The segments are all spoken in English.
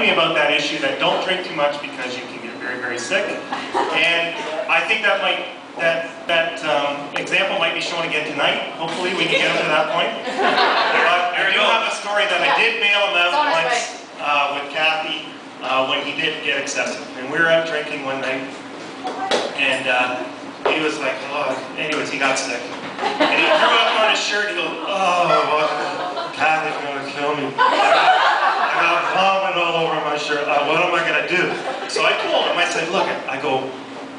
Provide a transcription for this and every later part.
reminding me about that issue that don't drink too much because you can get very, very sick. And I think that example might be shown again tonight. Hopefully we can get up to that point. But I do have a story that I did bail him out once with Kathy when he did get excessive. And we were out drinking one night, and he was like, oh, anyways, he got sick. And he threw up on his shirt, and he goes, oh, Kathy's gonna kill me. I got vomit all over my shirt. What am I gonna do? So I told him, I said, look, I go,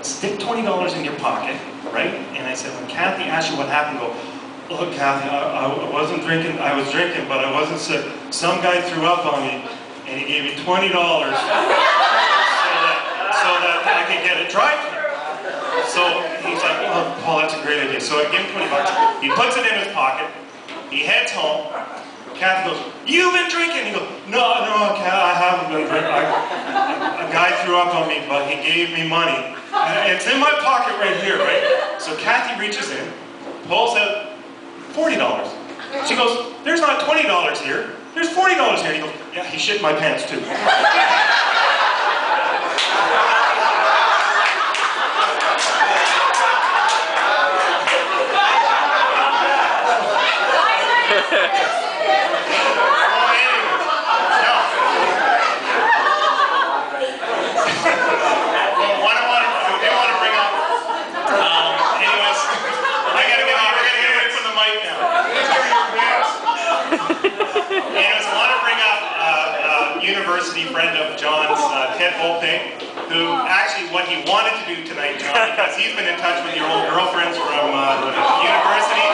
stick $20 in your pocket, right? And I said, when Kathy asks you what happened, go, look, Kathy, I wasn't drinking, I was drinking, but I wasn't sick. Some guy threw up on me, and he gave me $20 so that I could get it dry clean. So he's like, oh, Paul, that's a great idea. So I give him $20. He puts it in his pocket. He heads home. Kathy goes, you've been drinking? He goes, no, Kathy, I haven't been drinking. A guy threw up on me, but he gave me money. And it's in my pocket right here, right? So Kathy reaches in, pulls out $40. She goes, there's not $20 here. There's $40 here. He goes, yeah, he shit my pants too. University friend of John's, Ted Volpe, who actually what he wanted to do tonight, John, because he's been in touch with your old girlfriends from university.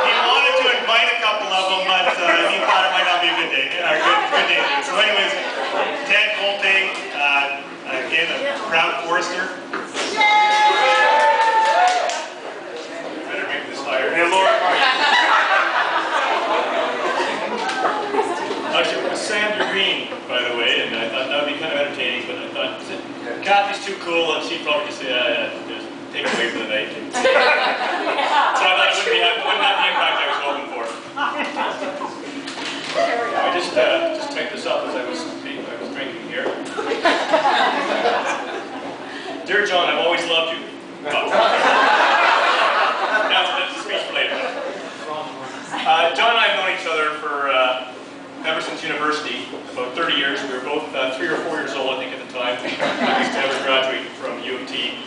He wanted to invite a couple of them, but he thought it might not be a good day. Good day. So anyways, Ted Volpe, again, a proud forester. Better make this higher. Yeah, Lord. It was Sandra Green, by the way, and I thought that would be kind of entertaining, but I thought, Kathy's too cool, and she'd probably just say, just take it away for the night. So I thought it wouldn't have the impact I was hoping for. I just typed this up as I was drinking here. Dear John, I've always loved you. Now, that's a speech for later. John and I have known each other for ever since university, about 30 years. We were both 3 or 4 years old, I think, at the time. I used to ever graduate from U of T.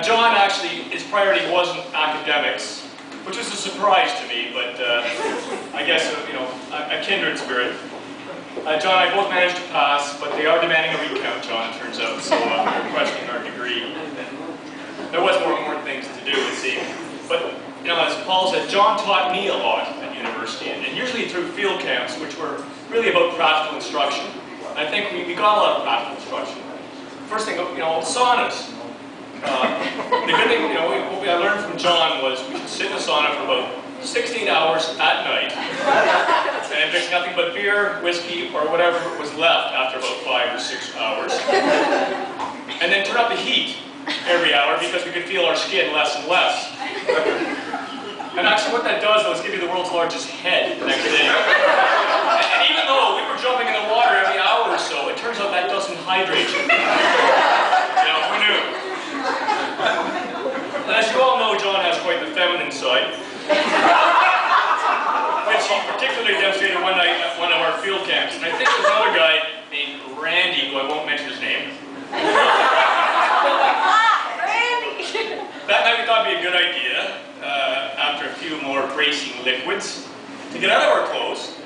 John actually, his priority wasn't academics, which was a surprise to me, but I guess, you know, a kindred spirit. John and I both managed to pass, but they are demanding a recount, John, it turns out, so we're questioning our degree. There was more things to do, it seemed. But, you know, as Paul said, John taught me a lot at university, and usually through field camps, which were really about practical instruction. And I think we got a lot of practical instruction. First thing, you know, saunas. The good thing, you know, what I learned from John was we should sit in a sauna for about 16 hours at night, and drink nothing but beer, whiskey, or whatever was left after about 5 or 6 hours. And then turn up the heat every hour because we could feel our skin less and less. And actually what that does, though, is give you the world's largest head the next day. And even though we were jumping in the water every hour or so, it turns out that doesn't hydrate you. You know, who knew? And as you all know, John has quite the feminine side, which he particularly demonstrated one night at one of our field camps. And I think there's another guy named Randy, who I won't mention his name. That night we thought it'd be a good idea, after a few more bracing liquids, to get out of our clothes,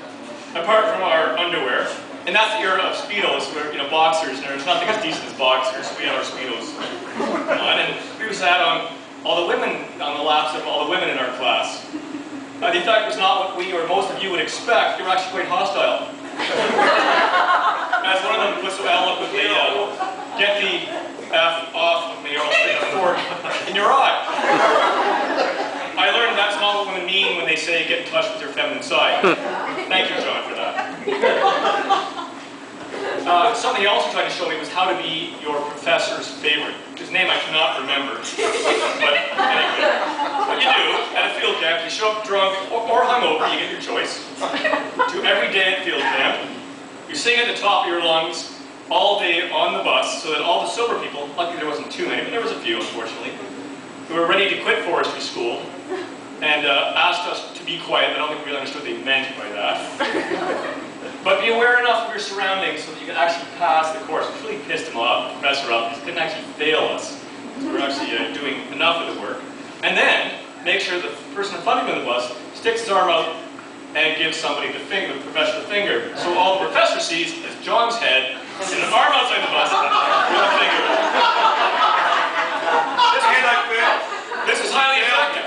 apart from our underwear. And that's the era of Speedos, where, you know, boxers, and there's nothing as decent as boxers, so we had our Speedos on, and we sat on all the women, on the laps of all the women in our class. The effect was not what we or most of you would expect. They were actually quite hostile. As one of them put so eloquently, get the F off of me or I'll stick a fork in your eye. I learned that's not what women mean when they say get in touch with your feminine side. Thank you, John, for that. Something he also tried to show me was how to be your professor's favorite. His name I cannot remember. But anyway, what you do at a field camp, you show up drunk or hungover, you get your choice, to every day at field camp. You sing at the top of your lungs, all day on the bus so that all the sober people, luckily there wasn't too many, but there was a few unfortunately, who were ready to quit forestry school and asked us to be quiet. I don't think we really understood what they meant by that. But be aware enough of your surroundings so that you can actually pass the course, which really pissed him off, the professor off, because he couldn't actually fail us. So we're actually doing enough of the work. And then, make sure the person in front of you on the bus sticks his arm out and gives somebody the finger, the professor the finger. So all the professor sees is John's head and an arm outside the bus with a finger. This is highly effective.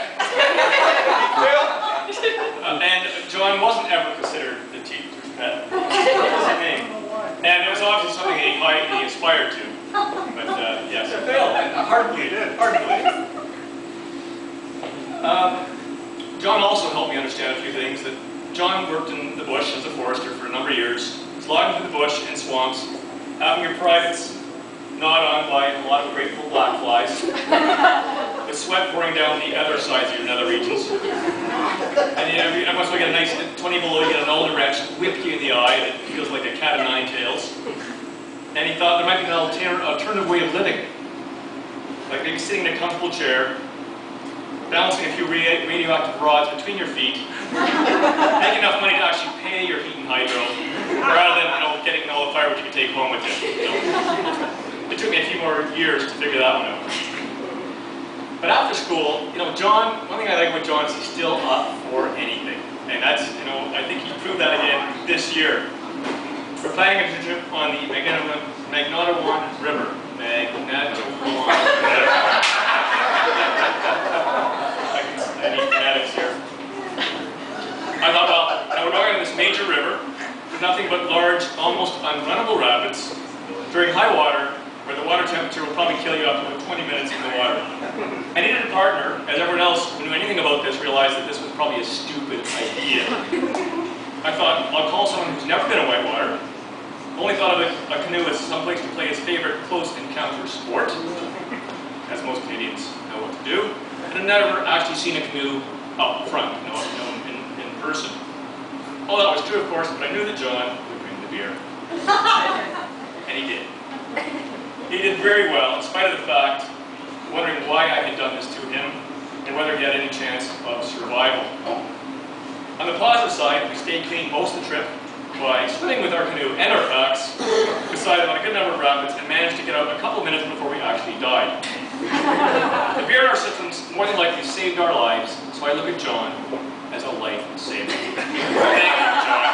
And John wasn't ever considered the teacher's pet. That was his name. And it was obviously something he aspired to. But yes, it failed. Hardly did. Hardly. John also helped me understand a few things. That John worked in the bush as a forester for a number of years. He's logging through the bush and swamps, having your privates gnawed on by a lot of grateful black flies, with sweat pouring down the other sides of your nether regions. And every once in a while you get a nice 20 below, you get an older wrench, whip you in the eye that feels like a cat of nine tails. And he thought there might be an alternative way of living. Like maybe sitting in a comfortable chair, balancing a few radioactive rods between your feet, make enough money to actually pay your heat and hydro, rather than getting all the firewood you can take home with you. It took me a few more years to figure that one out. But after school, John, one thing I like about John is he's still up for anything. And that's, I think he proved that again this year. We're planning a trip on the Magnottawan River. I need phonetics here. I thought, well, we're going on this major river with nothing but large, almost unrunnable rapids during high water, where the water temperature will probably kill you after about 20 minutes in the water. I needed a partner, as everyone else who knew anything about this realized that this was probably a stupid idea. I thought, I'll call someone who's never been in whitewater, only thought of a canoe as someplace to play his favorite close encounter sport, as most Canadians know what to do, and I've never actually seen a canoe up front, in person. All that was true, of course, but I knew that John would bring the beer. And he did. He did very well, in spite of the fact, wondering why I had done this to him, and whether he had any chance of survival. On the positive side, we stayed clean most of the trip by swimming with our canoe and our packs, decided on a good number of rapids, and managed to get out a couple minutes before we actually died. The beer in our systems more than likely saved our lives, so I look at John as a life saver. Thank you, John.